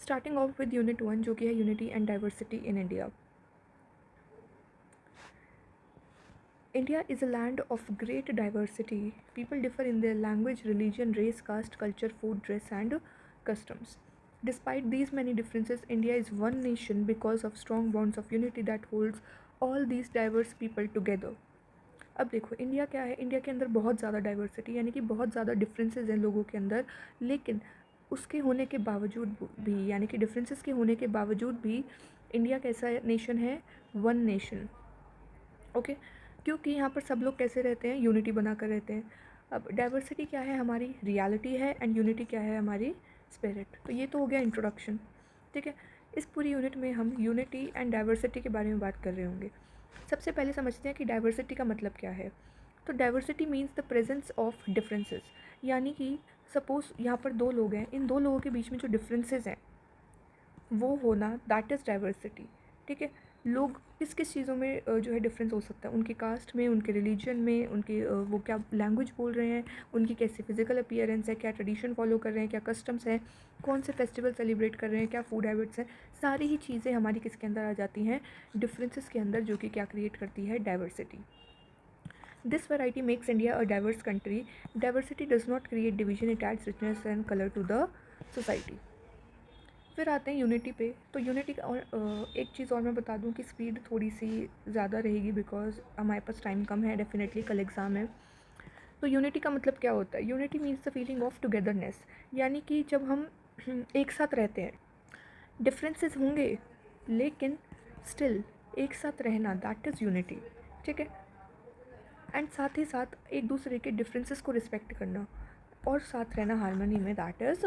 Starting of with unit 1 जो कि है unity and diversity in India. India is a land of great diversity. People differ in their language, religion, race, caste, culture, food, dress, and customs. Despite these many differences, India is one nation because of strong bonds of unity that holds all these diverse people together. अब देखो India क्या है, India के अंदर बहुत ज़्यादा diversity यानी कि बहुत ज़्यादा डिफरेंसेस हैं लोगों के अंदर, लेकिन उसके होने के बावजूद भी यानी कि डिफरेंसेस के होने के बावजूद भी इंडिया कैसा नेशन है, वन नेशन। ओके, क्योंकि यहाँ पर सब लोग कैसे रहते हैं, यूनिटी बना कर रहते हैं। अब डाइवर्सिटी क्या है, हमारी रियलिटी है, एंड यूनिटी क्या है, हमारी स्पिरिट। तो ये तो हो गया इंट्रोडक्शन, ठीक है। इस पूरी यूनिट में हम यूनिटी एंड डाइवर्सिटी के बारे में बात कर रहे होंगे। सबसे पहले समझते हैं कि डाइवर्सिटी का मतलब क्या है। तो diversity means the presence of differences, यानी कि सपोज़ यहाँ पर दो लोग हैं, इन दो लोगों के बीच में जो डिफरेंसेस हैं वो होना, दैट इज़ डाइवर्सिटी, ठीक है। लोग किस किस चीज़ों में जो है डिफरेंस हो सकता है, उनके कास्ट में, उनके रिलीजन में, उनके वो क्या लैंग्वेज बोल रहे हैं, उनकी कैसी फिजिकल अपीयरेंस है, क्या ट्रेडिशन फॉलो कर रहे हैं, क्या कस्टम्स हैं, कौन से फेस्टिवल सेलिब्रेट कर रहे हैं, क्या फूड हैबिट्स हैं, सारी ही चीज़ें हमारी किसके अंदर आ जाती हैं, डिफरेंसेस के अंदर, जो कि क्या क्रिएट करती है, diversity. This variety makes India a diverse country. Diversity does not create division, it adds richness and color to the society. फिर आते हैं यूनिटी पे। तो यूनिटी का और एक चीज़ और मैं बता दूं कि स्पीड थोड़ी सी ज़्यादा रहेगी बिकॉज हमारे पास टाइम कम है, डेफिनेटली कल एग्ज़ाम है। तो यूनिटी का मतलब क्या होता है, unity means the feeling of togetherness, यानी कि जब हम एक साथ रहते हैं, डिफरेंसेस होंगे लेकिन स्टिल एक साथ रहना, दैट इज़ यूनिटी, ठीक है। एंड साथ ही साथ एक दूसरे के डिफरेंसेस को रिस्पेक्ट करना और साथ रहना हारमोनी में, दैट इज़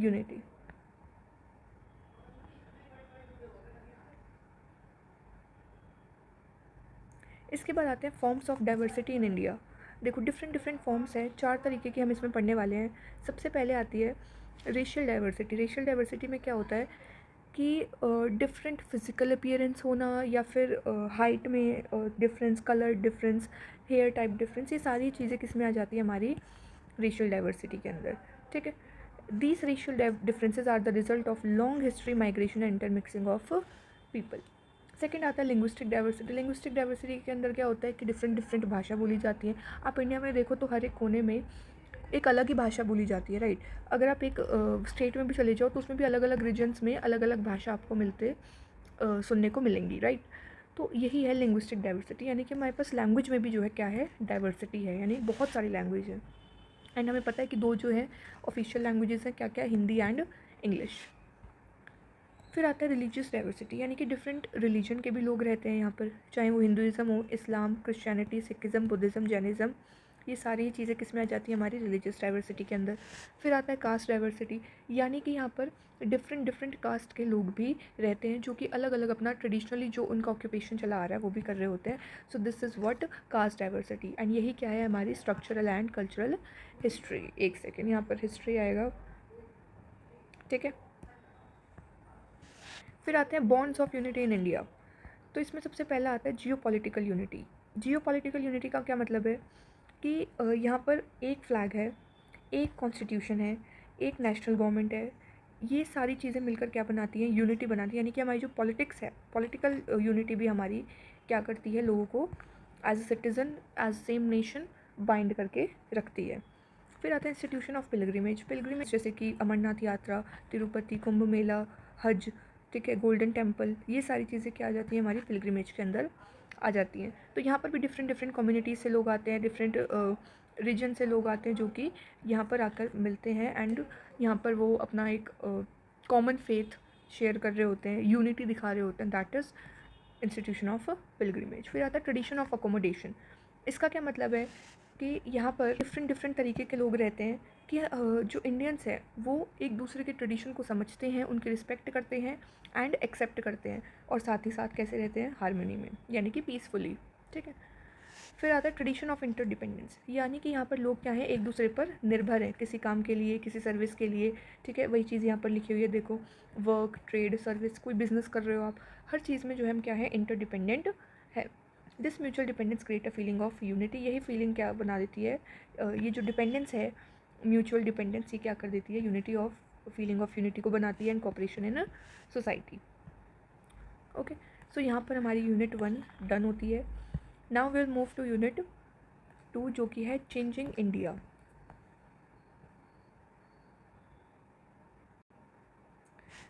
यूनिटी। इसके बाद आते हैं forms of diversity in India. देखो डिफरेंट डिफरेंट फॉर्म्स हैं, 4 तरीके की हम इसमें पढ़ने वाले हैं। सबसे पहले आती है रेशियल डाइवर्सिटी। रेशियल डाइवर्सिटी में क्या होता है कि डिफरेंट फिजिकल अपीयरेंस होना, या फिर हाइट में difference, colour difference, hair type difference, ये सारी चीज़ें किस में आ जाती है, हमारी रेशियल डाइवर्सिटी के अंदर, ठीक है। These racial differences are the result of long history, migration and intermixing of people. Second आता है लिंग्विस्टिक डाइवर्सिटी। लिंग्विस्टिक डाइवर्सिटी के अंदर क्या होता है कि डिफरेंट डिफरेंट भाषा बोली जाती है। आप इंडिया में देखो तो हर एक कोने में एक अलग ही भाषा बोली जाती है, राइट। अगर आप एक स्टेट में भी चले जाओ तो उसमें भी अलग अलग रीजन्स में अलग अलग भाषा आपको सुनने को मिलेंगी, राइट। तो यही है लिंग्विस्टिक डाइवर्सिटी, यानी कि हमारे पास लैंग्वेज में भी जो है क्या है, डाइवर्सिटी है, यानी बहुत सारी लैंग्वेज है। एंड हमें पता है कि दो जो है ऑफिशियल लैंग्वेजेस हैं, क्या क्या, हिंदी एंड इंग्लिश। फिर आता है रिलीजियस डाइवर्सिटी, यानी कि डिफरेंट रिलीजन के भी लोग रहते हैं यहाँ पर, चाहे वो हिंदुज़म हो, इस्लाम, क्रिश्चियनिटी, सिखिज़म, बुद्धिज़्म, जैनिज़्म, ये सारी चीज़ें किस में आ जाती है, हमारी रिलीजियस डाइवर्सिटी के अंदर। फिर आता है कास्ट डाइवर्सिटी, यानी कि यहाँ पर डिफरेंट डिफरेंट कास्ट के लोग भी रहते हैं जो कि अलग अलग अपना ट्रेडिशनली जो उनका ऑक्यूपेशन चला आ रहा है वो भी कर रहे होते हैं। So this is what caste diversity. And यही क्या है, हमारी स्ट्रक्चरल एंड कल्चरल हिस्ट्री। एक सेकेंड, यहाँ पर हिस्ट्री आएगा, ठीक है। फिर आते हैं bonds of unity in India. तो इसमें सबसे पहला आता है geo political unity. Geo political unity का क्या मतलब है कि यहाँ पर एक फ्लैग है, एक कॉन्स्टिट्यूशन है, एक नेशनल गवर्नमेंट है, ये सारी चीज़ें मिलकर क्या बनाती हैं, यूनिटी बनाती है। यानी कि हमारी जो पॉलिटिक्स है, पॉलिटिकल यूनिटी भी हमारी क्या करती है, लोगों को as a citizen, as same nation bind करके रखती है। फिर आता है इंस्टीट्यूशन ऑफ पिलग्रिमेज। पिलग्रिमेज जैसे कि अमरनाथ यात्रा, तिरुपति, कुंभ मेला, हज, ठीक है, गोल्डन टेम्पल, ये सारी चीज़ें क्या आ जाती हैं, हमारी पिलग्रिमेज के अंदर आ जाती हैं। तो यहाँ पर भी डिफरेंट डिफरेंट कम्युनिटीज़ से लोग आते हैं, डिफरेंट रीजन से लोग आते हैं जो कि यहाँ पर आकर मिलते हैं, एंड यहाँ पर वो अपना एक कॉमन फेथ शेयर कर रहे होते हैं, यूनिटी दिखा रहे होते हैं, that is institution of pilgrimage. फिर आता है ट्रेडिशन ऑफ अकोमोडेशन। इसका क्या मतलब है कि यहाँ पर डिफरेंट डिफरेंट तरीके के लोग रहते हैं कि जो इंडियंस हैं वो एक दूसरे के ट्रेडिशन को समझते हैं, उनकी रिस्पेक्ट करते हैं एंड एक्सेप्ट करते हैं, और साथ ही साथ कैसे रहते हैं, हारमोनी में, यानी कि पीसफुली, ठीक है। फिर आता है ट्रेडिशन ऑफ इंटरडिपेंडेंस, यानी कि यहाँ पर लोग क्या है, एक दूसरे पर निर्भर है किसी काम के लिए, किसी सर्विस के लिए, ठीक है। वही चीज़ यहाँ पर लिखी हुई है, देखो, वर्क, ट्रेड, सर्विस, कोई बिजनेस कर रहे हो आप, हर चीज़ में जो है हम क्या है, इंटरडिपेंडेंट है। This mutual dependence create a feeling of unity. यही फीलिंग क्या बना देती है, ये जो डिपेंडेंस है, म्यूचुअल डिपेंडेंस, ये क्या कर देती है, unity of feeling of unity को बनाती है and cooperation in society. Okay, so यहाँ पर हमारी यूनिट 1 डन होती है। Now will move to unit 2 जो कि है चेंजिंग इंडिया।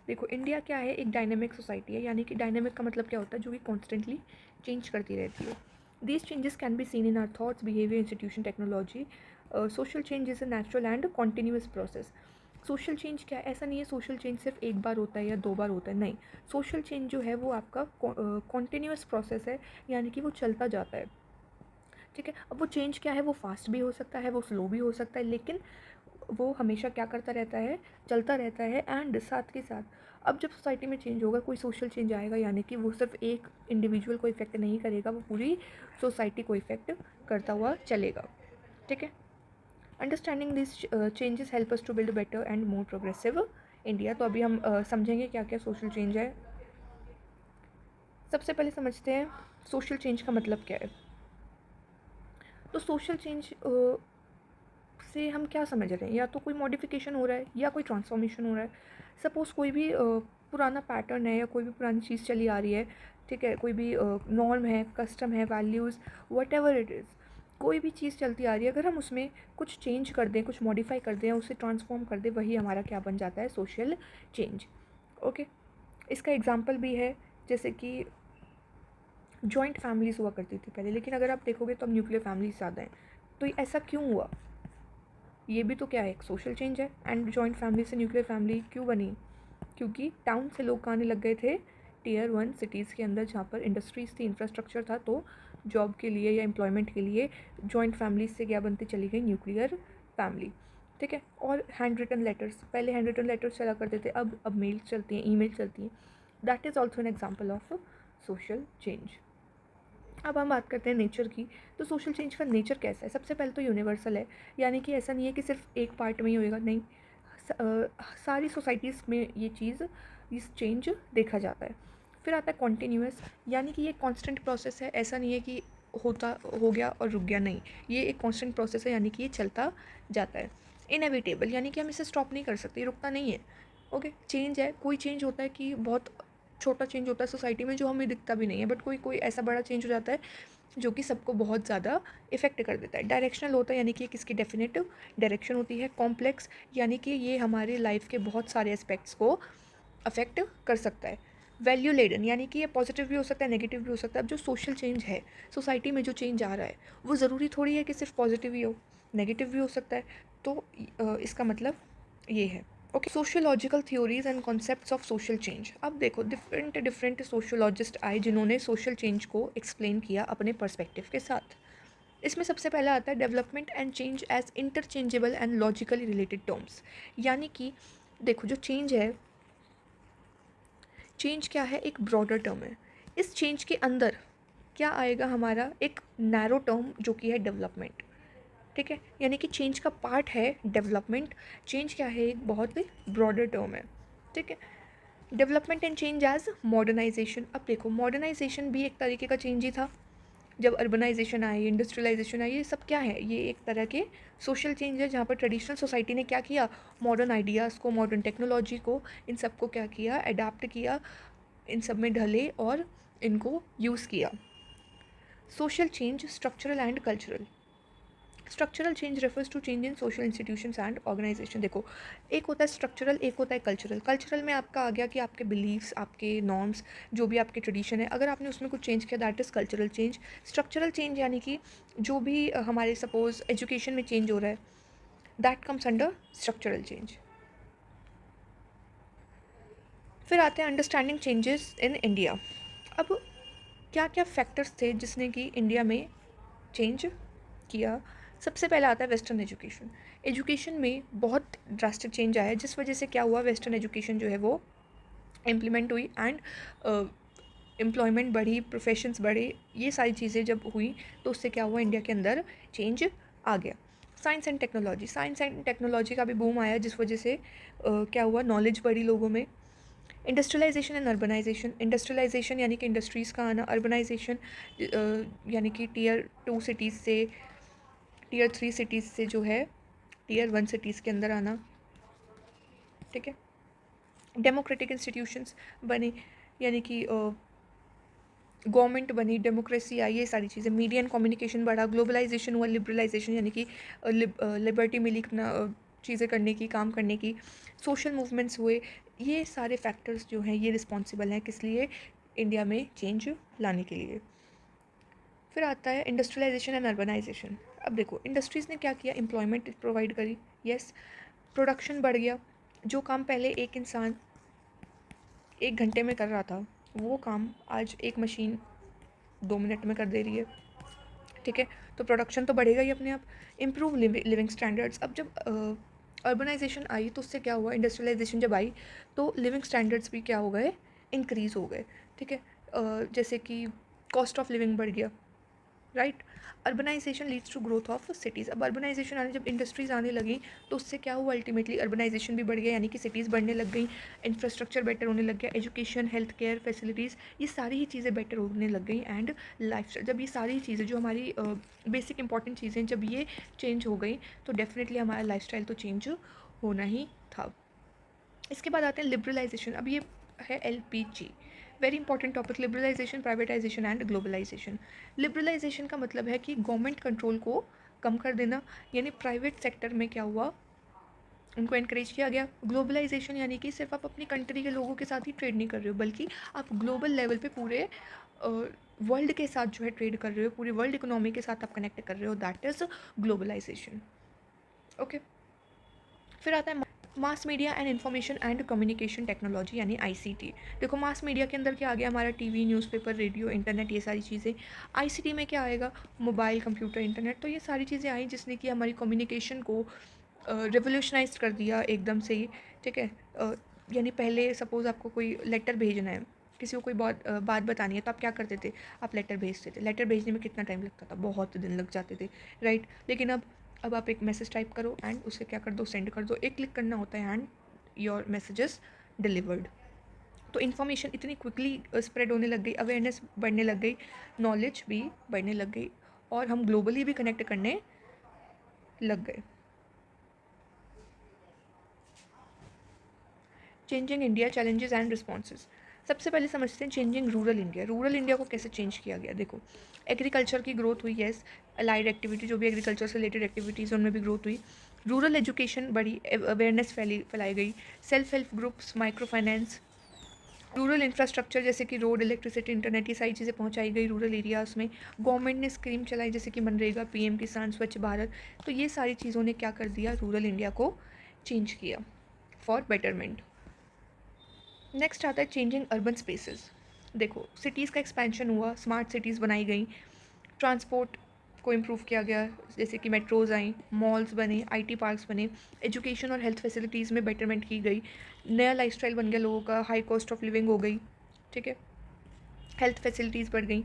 देखो, इंडिया क्या है, एक डायनेमिक सोसाइटी है, यानी कि डायनेमिक का मतलब क्या होता है, जो कि कॉन्स्टेंटली चेंज करती रहती है। These changes can be seen in are thoughts, behaviour, institution, technology. Social change is a natural and continuous process. Social change क्या है, ऐसा नहीं है सोशल चेंज सिर्फ एक बार होता है या 2 बार होता है, नहीं। सोशल चेंज जो है वो आपका कॉन्टीन्यूअस प्रोसेस है, यानी कि वो चलता जाता है, ठीक है। अब वो चेंज क्या है, वो फास्ट भी हो सकता है, वो स्लो भी हो सकता है, लेकिन वो हमेशा क्या करता रहता है, चलता रहता है। एंड साथ के साथ अब जब सोसाइटी में चेंज होगा, कोई सोशल चेंज आएगा, यानी कि वो सिर्फ एक इंडिविजुअल को इफेक्ट नहीं करेगा, वो पूरी सोसाइटी को इफेक्ट करता हुआ चलेगा, ठीक है। Understanding this changes help us to build better and more progressive India. तो अभी हम समझेंगे क्या क्या सोशल चेंज है। सबसे पहले समझते हैं सोशल चेंज का मतलब क्या है। तो सोशल चेंज से हम क्या समझ रहे हैं, या तो कोई मॉडिफिकेशन हो रहा है या कोई ट्रांसफॉर्मेशन हो रहा है। सपोज़ कोई भी पुराना पैटर्न है या कोई भी पुरानी चीज़ चली आ रही है, ठीक है, कोई भी नॉर्म है, कस्टम है, values, what ever it is, कोई भी चीज़ चलती आ रही है, अगर हम उसमें कुछ चेंज कर दें, कुछ मॉडिफाई कर दें, उसे ट्रांसफॉर्म कर दें, वही हमारा क्या बन जाता है, सोशल चेंज। ओके, इसका एग्जाम्पल भी है, जैसे कि जॉइंट फैमिलीज़ हुआ करती थी पहले, लेकिन अगर आप देखोगे तो अब न्यूक्लियर फैमिलीज ज़्यादा हैं। तो ऐसा क्यों हुआ, ये भी तो क्या है, एक सोशल चेंज है। एंड जॉइंट फैमिली से न्यूक्लियर फैमिली क्यों बनी, क्योंकि टाउन से लोग आने लग गए थे टियर 1 सिटीज़ के अंदर, जहाँ पर इंडस्ट्रीज़ थी, इंफ्रास्ट्रक्चर था, तो जॉब के लिए या एम्प्लॉयमेंट के लिए जॉइंट फैमिलीज से क्या बनती चली गई, न्यूक्लियर फैमिली, ठीक है। और हैंड रिटन लेटर्स, पहले हैंड रिटन लेटर्स चला करते थे, अब मेल चलती हैं, ईमेल चलती हैं। That is also an example of social change. अब हम बात करते हैं नेचर की। तो सोशल चेंज का नेचर कैसा है, सबसे पहले तो यूनिवर्सल है, यानी कि ऐसा नहीं है कि सिर्फ एक पार्ट में ही होएगा, नहीं, सारी सोसाइटीज़ में ये चीज़, इस चेंज देखा जाता है। फिर आता है कॉन्टीन्यूअस, यानी कि ये कांस्टेंट प्रोसेस है, ऐसा नहीं है कि होता हो गया और रुक गया, नहीं, ये एक कांस्टेंट प्रोसेस है, यानी कि ये चलता जाता है। इनएविटेबल, यानी कि हम इसे स्टॉप नहीं कर सकते, रुकता नहीं है। ओके, चेंज है, कोई चेंज होता है कि बहुत छोटा चेंज होता है सोसाइटी में जो हमें दिखता भी नहीं है, बट कोई कोई ऐसा बड़ा चेंज हो जाता है जो कि सबको बहुत ज़्यादा इफेक्ट कर देता है। डायरेक्शनल होता है, यानी कि किसकी डेफिनेटिव डायरेक्शन होती है। कॉम्प्लेक्स, यानी कि ये हमारे लाइफ के बहुत सारे एस्पेक्ट्स को अफेक्ट कर सकता है। वैल्यू लेडन, यानी कि ये पॉजिटिव भी हो सकता है, नेगेटिव भी हो सकता है। अब जो सोशल चेंज है, सोसाइटी में जो चेंज आ रहा है, वो ज़रूरी थोड़ी है कि सिर्फ पॉजिटिव ही हो, नेगेटिव भी हो सकता है। तो इसका मतलब ये है। Okay, sociological theories and concepts of social change. अब देखो, डिफरेंट डिफरेंट सोशियोलॉजिस्ट आए जिन्होंने सोशल चेंज को एक्सप्लेन किया अपने पर्सपेक्टिव के साथ। इसमें सबसे पहला आता है development and change as interchangeable and logically related terms. यानी कि देखो, जो चेंज है, चेंज क्या है, एक ब्रॉडर टर्म है। इस चेंज के अंदर क्या आएगा, हमारा एक नैरो टर्म जो कि है डेवलपमेंट, ठीक है। यानी कि चेंज का पार्ट है डेवलपमेंट। चेंज क्या है, एक बहुत ही ब्रॉडर टर्म है, ठीक है। Development and change as modernisation. अब देखो, मॉडर्नाइजेशन भी एक तरीके का चेंज ही था। जब अर्बनाइजेशन आई, इंडस्ट्रियलाइजेशन आई, ये सब क्या है, ये एक तरह के सोशल चेंज है, जहाँ पर ट्रेडिशनल सोसाइटी ने क्या किया, मॉडर्न आइडियाज़ को, मॉडर्न टेक्नोलॉजी को, इन सब को क्या किया, अडाप्ट किया, इन सब में ढले और इनको यूज़ किया। Social change structural and cultural. Structural change refers to change in social institutions and organisation. देखो, एक होता है स्ट्रक्चरल, एक होता है कल्चरल। कल्चरल में आपका आ गया कि आपके बिलीव्स, आपके नॉर्म्स, जो भी आपके ट्रेडिशन है, अगर आपने उसमें कुछ चेंज किया, that is cultural change. Structural change यानी कि जो भी हमारे सपोज एजुकेशन में चेंज हो रहा है, that comes under structural change. फिर आते हैं अंडरस्टैंडिंग चेंजेस इन इंडिया। अब क्या क्या फैक्टर्स थे जिसने कि इंडिया में चेंज किया। सबसे पहला आता है वेस्टर्न एजुकेशन। एजुकेशन में बहुत ड्रास्टिक चेंज आया, जिस वजह से क्या हुआ, वेस्टर्न एजुकेशन जो है वो इम्प्लीमेंट हुई एंड एम्प्लॉयमेंट बढ़ी, प्रोफेशंस बढ़े। ये सारी चीज़ें जब हुई तो उससे क्या हुआ, इंडिया के अंदर चेंज आ गया। Science and technology, science and technology का भी बूम आया, जिस वजह से क्या हुआ, नॉलेज बढ़ी लोगों में। Industrialisation and urbanisation. इंडस्ट्रियलाइजेशन यानी कि इंडस्ट्रीज़ का आना, अर्बनाइजेशन यानी कि टियर 2 सिटीज़ से, टियर 3 सिटीज़ से जो है टियर 1 सिटीज़ के अंदर आना, ठीक है। डेमोक्रेटिक इंस्टीट्यूशंस बने, यानी कि गवर्नमेंट बनी, डेमोक्रेसी आई, ये सारी चीज़ें, मीडिया एंड कम्युनिकेशन बढ़ा, ग्लोबलाइजेशन हुआ, लिबरलाइजेशन यानी कि लिबर्टी मिली चीज़ें करने की, काम करने की, सोशल मूवमेंट्स हुए। ये सारे फैक्टर्स जो हैं ये रिस्पॉन्सिबल हैं किस लिए, इंडिया में चेंज लाने के लिए। फिर आता है इंडस्ट्रियलाइजेशन एंड अर्बनाइजेशन। अब देखो इंडस्ट्रीज़ ने क्या किया, एम्प्लॉयमेंट प्रोवाइड करी, यस, प्रोडक्शन बढ़ गया, जो काम पहले एक इंसान 1 घंटे में कर रहा था वो काम आज एक मशीन 2 मिनट में कर दे रही है, ठीक है। तो प्रोडक्शन तो बढ़ेगा ही अपने आप। Improve living standards. अब जब अर्बनाइजेशन आई तो उससे क्या हुआ, इंडस्ट्रियलाइजेशन जब आई तो लिविंग स्टैंडर्ड्स भी क्या हो गए, इंक्रीज़ हो गए, ठीक है। जैसे कि कॉस्ट ऑफ लिविंग बढ़ गया, right. Urbanisation leads to growth of cities. अब अर्बनाइजेशन आने, जब इंडस्ट्रीज़ आने लगी तो उससे क्या हुआ, अल्टीमेटली अर्बनाइजेशन भी बढ़ गया, यानी कि सिटीज़ बढ़ने लग गई, इंफ्रास्ट्रक्चर बेटर होने लग गया, एजुकेशन, हेल्थ केयर फैसिलिटीज़, ये सारी ही चीज़ें बेटर होने लग गई। एंड लाइफस्टाइल, जब ये सारी चीज़ें जो हमारी बेसिक इंपॉर्टेंट चीज़ें जब ये चेंज हो गई तो डेफिनेटली हमारा लाइफस्टाइल तो चेंज होना ही था। इसके बाद आते हैं लिबरलाइजेशन। अब ये है LPG, very important topic, liberalisation, privatisation and globalisation. Liberalisation का मतलब है कि गवर्नमेंट कंट्रोल को कम कर देना, यानी प्राइवेट सेक्टर में क्या हुआ, उनको इनक्रेज किया गया। ग्लोबलाइजेशन यानी कि सिर्फ आप अपनी कंट्री के लोगों के साथ ही ट्रेड नहीं कर रहे हो, बल्कि आप ग्लोबल लेवल पे पूरे वर्ल्ड के साथ जो है ट्रेड कर रहे हो, पूरी वर्ल्ड इकोनॉमी के साथ आप कनेक्ट कर रहे हो, दैट इज़ ग्लोबलाइजेशन। ओके। फिर आता है mass media and information and communication technology, यानी ICT। देखो मास मीडिया के अंदर क्या आ गया, हमारा टीवी, न्यूज़पेपर, रेडियो, इंटरनेट, ये सारी चीज़ें। ICT में क्या आएगा, मोबाइल, कंप्यूटर, इंटरनेट। तो ये सारी चीज़ें आई जिसने कि हमारी कम्युनिकेशन को रिवोल्यूशनाइज कर दिया एकदम से ही, ठीक है। यानी पहले सपोज़ आपको कोई लेटर भेजना है, किसी को कोई बात बतानी है तो आप क्या करते थे, आप लेटर भेजते थे। लेटर भेजने में कितना टाइम लगता था, बहुत दिन लग जाते थे, राइट। लेकिन अब आप एक मैसेज टाइप करो एंड उसे क्या कर दो, सेंड कर दो, एक क्लिक करना होता है एंड योर मैसेजेस डिलीवर्ड। तो इन्फॉर्मेशन इतनी क्विकली स्प्रेड होने लग गई, अवेयरनेस बढ़ने लग गई, नॉलेज भी बढ़ने लग गई, और हम ग्लोबली भी कनेक्ट करने लग गए। Changing India, challenges and responses. सबसे पहले समझते हैं changing rural India. Rural India को कैसे चेंज किया गया, देखो एग्रीकल्चर की ग्रोथ हुई, येस, अलाइड एक्टिविटी जो भी एग्रीकल्चर से रिलेटेड एक्टिविटीज़ उनमें भी ग्रोथ हुई, रूरल एजुकेशन बढ़ी, अवेयरनेस फैलाई गई, self help groups, micro finance, rural infrastructure जैसे कि रोड, इलेक्ट्रिसिटी, इंटरनेट, ये सारी चीज़ें पहुंचाई गई रूरल एरियाज़ में। गवर्नमेंट ने स्कीम चलाई जैसे कि मनरेगा, PM किसान, स्वच्छ भारत। तो ये सारी चीज़ों ने क्या कर दिया, रूरल इंडिया को चेंज किया फॉर बेटरमेंट। नेक्स्ट आता है चेंजिंग अर्बन स्पेसेस। देखो सिटीज़ का एक्सपेंशन हुआ, स्मार्ट सिटीज़ बनाई गई, ट्रांसपोर्ट को इम्प्रूव किया गया, जैसे कि मेट्रोज़ आई, मॉल्स बने, IT पार्क्स बने, एजुकेशन और हेल्थ फैसिलिटीज़ में बेटरमेंट की गई, नया लाइफस्टाइल बन गया लोगों का, हाई कॉस्ट ऑफ लिविंग हो गई, ठीक है, हेल्थ फैसिलिटीज़ बढ़ गई।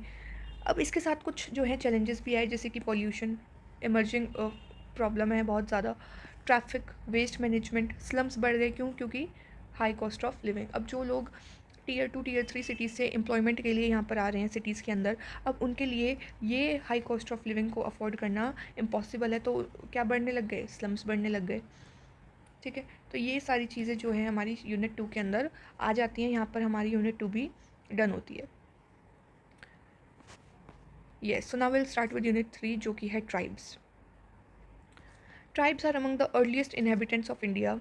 अब इसके साथ कुछ जो है चैलेंजेस भी आए, जैसे कि पॉल्यूशन, इमर्जिंग प्रॉब्लम है बहुत ज़्यादा, ट्रैफिक, वेस्ट मैनेजमेंट, स्लम्स बढ़ गए, क्यों, क्योंकि हाई कॉस्ट ऑफ लिविंग। अब जो लोग Tier 2 Tier 3 सिटीज़ से एम्प्लॉयमेंट के लिए यहाँ पर आ रहे हैं सिटीज़ के अंदर, अब उनके लिए ये हाई कॉस्ट ऑफ लिविंग को अफोर्ड करना इम्पॉसिबल है, तो क्या बढ़ने लग गए, स्लम्स बढ़ने लग गए, ठीक है। तो ये सारी चीज़ें जो हैं हमारी यूनिट 2 के अंदर आ जाती हैं, यहाँ पर हमारी यूनिट 2 भी डन होती है। Yes, so now we'll start with Unit 3 जो कि है tribes. Tribes are among the earliest inhabitants of India.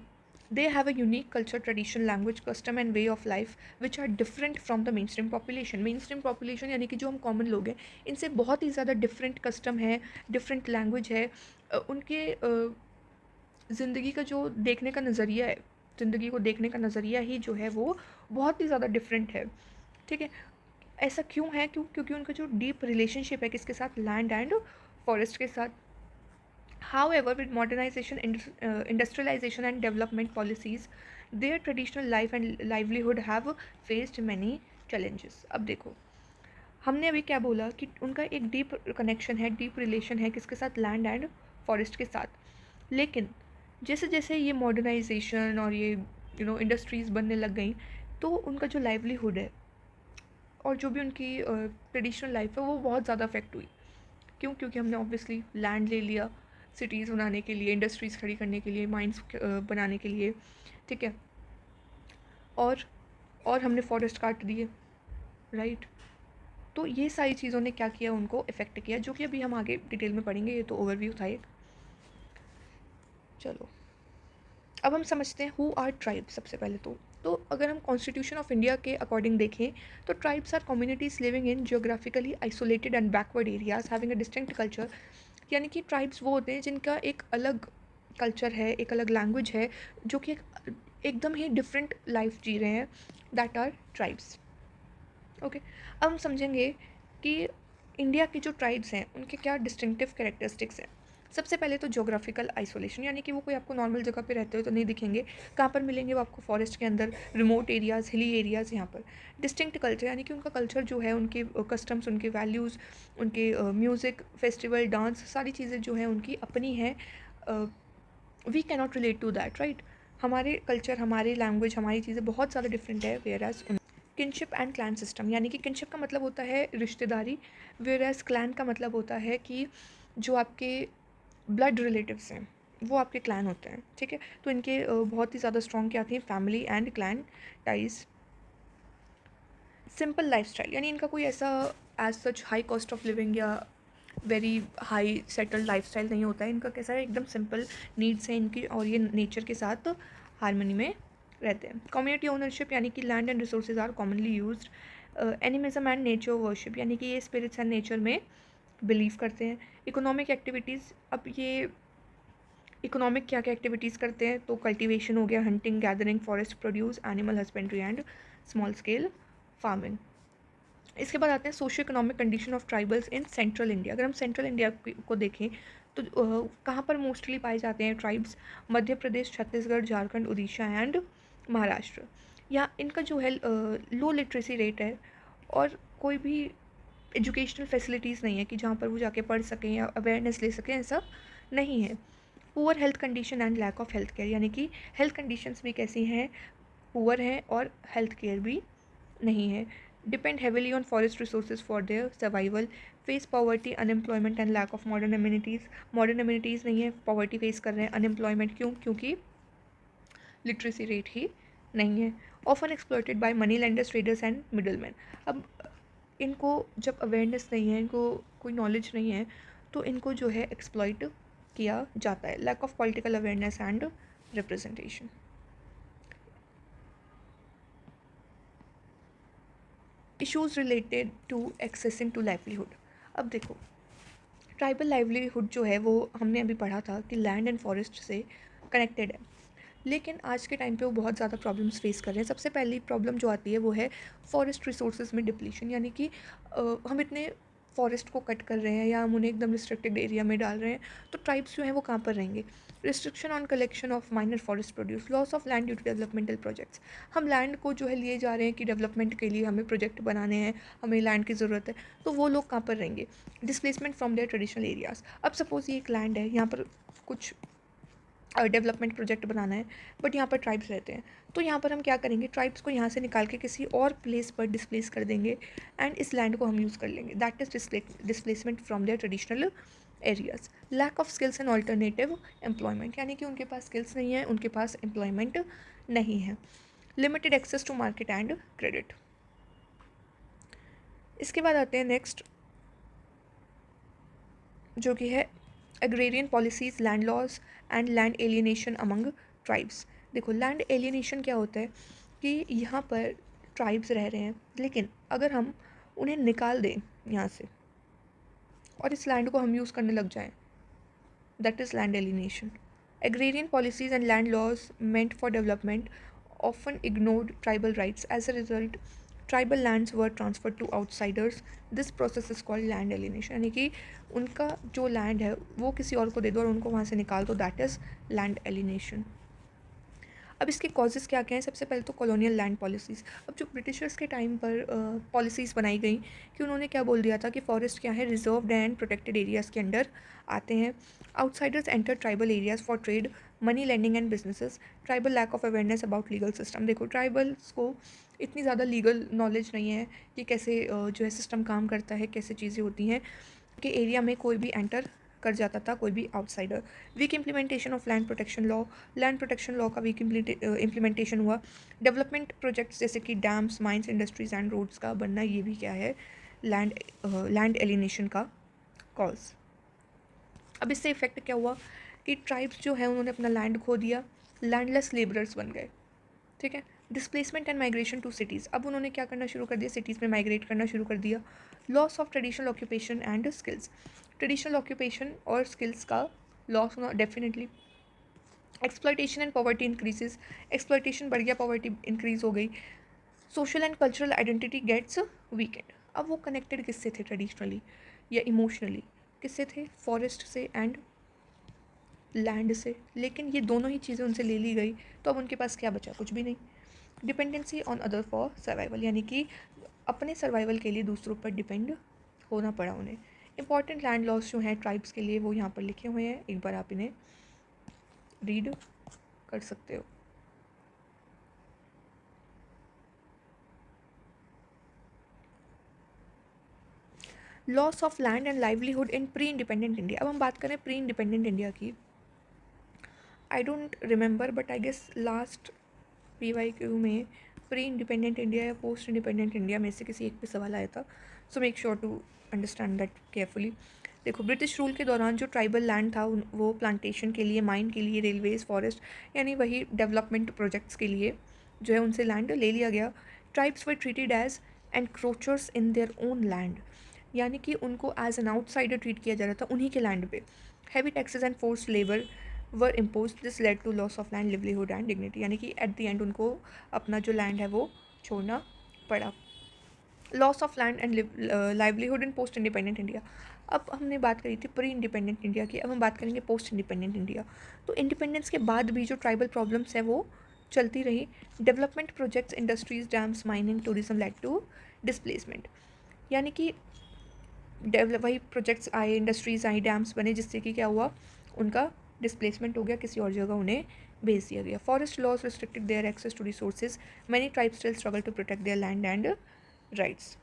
They have a unique culture, tradition, language, custom and way of life which are different from the mainstream population. Mainstream population यानी कि जो हम common लोग हैं, इनसे बहुत ही ज़्यादा different custom है, different language है, उनके ज़िंदगी का जो देखने का नज़रिया है, ज़िंदगी को देखने का नज़रिया ही जो है वो बहुत ही ज़्यादा डिफरेंट है, ठीक है। ऐसा क्यों है, क्योंकि उनका जो डीप रिलेशनशिप है किसके साथ, लैंड एंड फॉरेस्ट के साथ। However, with modernization, industrialization and development policies, their traditional life and livelihood have faced many challenges. अब देखो हमने अभी क्या बोला कि उनका एक डीप कनेक्शन है, डीप रिलेशन है किसके साथ, लैंड एंड फॉरेस्ट के साथ। लेकिन जैसे जैसे ये मॉडर्नाइजेशन और ये इंडस्ट्रीज़ बनने लग गई, तो उनका जो लाइवलीहुड है और जो भी उनकी ट्रेडिशनल लाइफ है वो बहुत ज़्यादा अफेक्ट हुई। क्यों, क्योंकि हमने ऑब्वियसली लैंड ले लिया सिटीज़ बनाने के लिए, इंडस्ट्रीज़ खड़ी करने के लिए, माइंस बनाने के लिए, ठीक है। और और हमने फॉरेस्ट काट दिए, राइट। तो ये सारी चीज़ों ने क्या किया, उनको इफ़ेक्ट किया, जो कि अभी हम आगे डिटेल में पढ़ेंगे। ये तो ओवरव्यू था एक। चलो अब हम समझते हैं हु आर ट्राइब्स। सबसे पहले तो अगर हम कॉन्स्टिट्यूशन ऑफ इंडिया के अकॉर्डिंग देखें तो tribes are communities living in geographically isolated and backward areas having a distinct culture. यानी कि ट्राइब्स वो होते हैं जिनका एक अलग कल्चर है, एक अलग लैंग्वेज है, जो कि एकदम ही डिफरेंट लाइफ जी रहे हैं। That are tribes. ओके, अब हम समझेंगे कि इंडिया के जो ट्राइब्स हैं उनके क्या डिस्टिंक्टिव कैरेक्टरिस्टिक्स हैं। सबसे पहले तो जोग्राफिकल आइसोलेशन, यानी कि वो कोई आपको नॉर्मल जगह पे रहते हो तो नहीं दिखेंगे। कहाँ पर मिलेंगे? वो आपको फॉरेस्ट के अंदर, रिमोट एरियाज़, हिली एरियाज़, यहाँ पर। डिस्टिंक्ट कल्चर, यानी कि उनका कल्चर जो है, उनके कस्टम्स, उनके वैल्यूज़, उनके म्यूज़िक, फेस्टिवल, डांस, सारी चीज़ें जो हैं उनकी अपनी हैं। We cannot relate to that, right. हमारे कल्चर, हमारी लैंग्वेज, हमारी चीज़ें बहुत ज़्यादा डिफरेंट है। Whereas kinship and clan system, यानी कि किनशिप का मतलब होता है रिश्तेदारी, वेयर एज क्लैन का मतलब होता है कि जो आपके ब्लड रिलेटिव्स हैं वो आपके क्लैन होते हैं, ठीक है। तो इनके बहुत ही ज़्यादा स्ट्रॉन्ग क्या थी, family and clan ties. Simple lifestyle, यानी इनका कोई ऐसा as such high cost of living या वेरी हाई सेटल्ड लाइफस्टाइल नहीं होता है। इनका कैसा है, एकदम सिंपल नीड्स हैं इनकी, और ये नेचर के साथ हारमोनी में रहते हैं। कम्युनिटी ओनरशिप, यानी कि land and resources are commonly used. Animism and nature worship, यानी कि ये स्पिरिट्स एंड नेचर में बिलीव करते हैं। इकोनॉमिक एक्टिविटीज़, अब ये इकोनॉमिक क्या क्या एक्टिविटीज़ करते हैं, तो कल्टीवेशन हो गया, hunting, gathering, forest produce, animal husbandry and small scale farming. इसके बाद आते हैं socio economic condition of tribals in central India. अगर हम सेंट्रल इंडिया को देखें तो कहाँ पर मोस्टली पाए जाते हैं ट्राइब्स? मध्य प्रदेश, छत्तीसगढ़, झारखंड, उड़ीसा एंड महाराष्ट्र। यहाँ इनका जो है लो लिटरेसी रेट है, और कोई भी एजुकेशनल फैसिलिटीज़ नहीं है कि जहाँ पर वो जाके पढ़ सकें या अवेयरनेस ले सकें, ऐसा नहीं है। Poor health condition and lack of health care, यानी कि हेल्थ कंडीशंस भी कैसी हैं, पुअर हैं, और हेल्थ केयर भी नहीं है। Depend heavily on forest resources for their survival. Face poverty, unemployment and lack of modern amenities. Modern amenities नहीं है, पॉवर्टी फेस कर रहे हैं, अनएम्प्लॉयमेंट क्यों? क्योंकि लिटरेसी रेट ही नहीं है। Often exploited by money lenders, traders and middleman. अब इनको जब अवेयरनेस नहीं है, इनको कोई नॉलेज नहीं है, तो इनको जो है एक्सप्लॉइट किया जाता है। Lack of political awareness and representation. Issues related to accessing to livelihood. अब देखो, ट्राइबल लाइवलीहुड जो है वो हमने अभी पढ़ा था कि लैंड एंड फॉरेस्ट से कनेक्टेड है, लेकिन आज के टाइम पे वो बहुत ज़्यादा प्रॉब्लम्स फेस कर रहे हैं। सबसे पहली प्रॉब्लम जो आती है वो है फॉरेस्ट रिसोर्सेज में डिप्लीशन, यानी कि हम इतने फॉरेस्ट को कट कर रहे हैं या हम उन्हें एकदम रिस्ट्रिक्टेड एरिया में डाल रहे हैं, तो ट्राइब्स जो हैं वो कहाँ पर रहेंगे? Restriction on collection of minor forest produce, loss of land due to developmental projects. हम लैंड को जो है लिए जा रहे हैं कि डेवलपमेंट के लिए हमें प्रोजेक्ट बनाने हैं, हमें लैंड की ज़रूरत है, तो वो लोग कहाँ पर रहेंगे? Displacement from their traditional areas. अब सपोज़ ये एक लैंड है, यहाँ पर कुछ डेवलपमेंट प्रोजेक्ट बनाना है, बट यहाँ पर ट्राइब्स रहते हैं, तो यहाँ पर हम क्या करेंगे? ट्राइब्स को यहाँ से निकाल के किसी और प्लेस पर डिस्प्लेस कर देंगे, एंड इस लैंड को हम यूज़ कर लेंगे। That is displacement from their traditional areas. Lack of skills and alternative employment, यानी कि उनके पास स्किल्स नहीं है, उनके पास एम्प्लॉयमेंट नहीं है। Limited access to market and credit. इसके बाद आते हैं नेक्स्ट, जो कि है agrarian policies, land laws and land alienation among tribes. देखो, लैंड एलियनेशन क्या होता है कि यहाँ पर ट्राइब्स रह रहे हैं, लेकिन अगर हम उन्हें निकाल दें यहाँ से और इस लैंड को हम यूज़ करने लग जाएं, that is land alienation. Agrarian policies and land laws meant for development often ignored tribal rights. As a result, tribal lands were transferred to outsiders. This process is called land alienation, यानी कि उनका जो land है वो किसी और को दे दो और उनको वहाँ से निकाल दो, दैट इज़ लैंड एलिनेशन। अब इसके कॉजेज़ क्या क्या हैं? सबसे पहले तो कॉलोनियल लैंड पॉलिसीज़। अब जो ब्रिटिशर्स के टाइम पर पॉलिसीज़ बनाई गई कि उन्होंने क्या बोल दिया था कि फॉरेस्ट क्या है, रिजर्व्ड एंड प्रोटेक्टेड एरियाज़ के अंडर आते हैं। Outsiders enter tribal areas for trade, money lending and businesses. Tribal lack of awareness about legal system. देखो, ट्राइबल्स को इतनी ज़्यादा लीगल नॉलेज नहीं है कि कैसे जो है सिस्टम काम करता है, कैसे चीज़ें होती हैं कि एरिया में कोई भी एंटर कर जाता था कोई भी outsider. Weak implementation of land protection law का वीक इम्प्लीमेंटेशन हुआ। डेवलपमेंट प्रोजेक्ट्स जैसे कि dams, mines, industries and roads का बनना, ये भी क्या है, लैंड एलिनेशन का कॉज। अब इससे इफेक्ट क्या हुआ कि ट्राइब्स जो है उन्होंने अपना लैंड खो दिया, लैंडलेस लेबरर्स बन गए, ठीक है। Displacement and migration to cities, अब उन्होंने क्या करना शुरू कर दिया, सिटीज़ में माइग्रेट करना शुरू कर दिया। Loss of traditional occupation and skills, traditional occupation और स्किल्स का लॉस होना definitely. Exploitation and poverty increases, exploitation बढ़ गया, पॉवर्टी इंक्रीज हो गई। Social and cultural identity gets weakened, अब वो कनेक्टेड किससे थे ट्रेडिशनली या इमोशनली, किससे थे, फॉरेस्ट से एंड लैंड से, लेकिन ये दोनों ही चीज़ें उनसे ले ली गई, तो अब उनके पास क्या बचा, कुछ भी नहीं। Dependency on other for survival, यानी कि अपने सर्वाइवल के लिए दूसरों पर डिपेंड होना पड़ा उन्हें। इंपॉर्टेंट लैंड लॉस जो हैं ट्राइब्स के लिए वो यहाँ पर लिखे हुए हैं, एक बार आप इन्हें रीड कर सकते हो। Loss of land and livelihood in pre independent India, अब हम बात करें प्री इंडिपेंडेंट इंडिया की। I don't remember but I guess last PYQ में प्री इंडिपेंडेंट इंडिया या पोस्ट इंडिपेंडेंट इंडिया में से किसी एक पे सवाल आया था, so make sure to understand that carefully. देखो, ब्रिटिश रूल के दौरान जो ट्राइबल लैंड था वो प्लांटेशन के लिए, माइन के लिए, रेलवेज, फॉरेस्ट, यानी वही डेवलपमेंट प्रोजेक्ट्स के लिए जो है उनसे लैंड ले लिया गया। Tribes were treated as encroachers in their own land, यानी कि उनको एज एन आउटसाइडर ट्रीट किया जा रहा था उन्हीं के लैंड पे। Heavy taxes and forced labour were impose, this led to loss of land, livelihood and dignity, यानी कि एट द एंड उनको अपना जो लैंड है वो छोड़ना पड़ा। Loss of land and livelihood in post independent India, अब हमने बात करी थी प्री इंडिपेंडेंट इंडिया की, अब हम बात करेंगे पोस्ट इंडिपेंडेंट इंडिया। तो इंडिपेंडेंस के बाद भी जो ट्राइबल प्रॉब्लम्स है वो चलती रही। Development projects, industries, dams, mining, tourism led to displacement, यानी कि डेवलप वही प्रोजेक्ट्स आए, इंडस्ट्रीज़ आई, डैम्स बने, जिससे कि क्या हुआ, उनका डिस्प्लेसमेंट हो गया, किसी और जगह उन्हें भेज दिया गया। Forest laws restricted their access to resources, many tribes still struggle to protect their land and rights.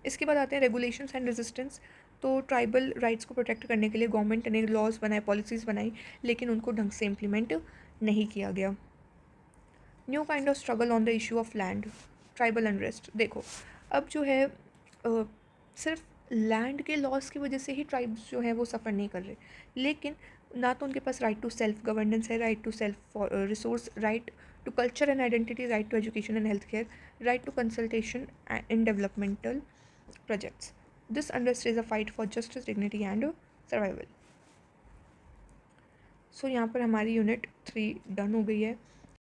इसके बाद आते हैं रेगुलेशंस एंड रेजिस्टेंस। तो ट्राइबल राइट्स को प्रोटेक्ट करने के लिए गवर्नमेंट ने लॉज बनाए, पॉलिसीज़ बनाई, लेकिन उनको ढंग से इम्प्लीमेंट नहीं किया गया। New kind of struggle on the issue of land, tribal unrest. देखो, अब जो है सिर्फ लैंड के लॉस की वजह से ही ट्राइब्स जो है वो सफ़र नहीं कर रहे, लेकिन ना तो उनके पास राइट टू सेल्फ गवर्नेंस है, right to self resource, right to culture and identity, right to education and health care, right to consultation in developmental projects. This unrest is a fight for justice, dignity and survival. So यहाँ पर हमारी unit 3 done हो गई है।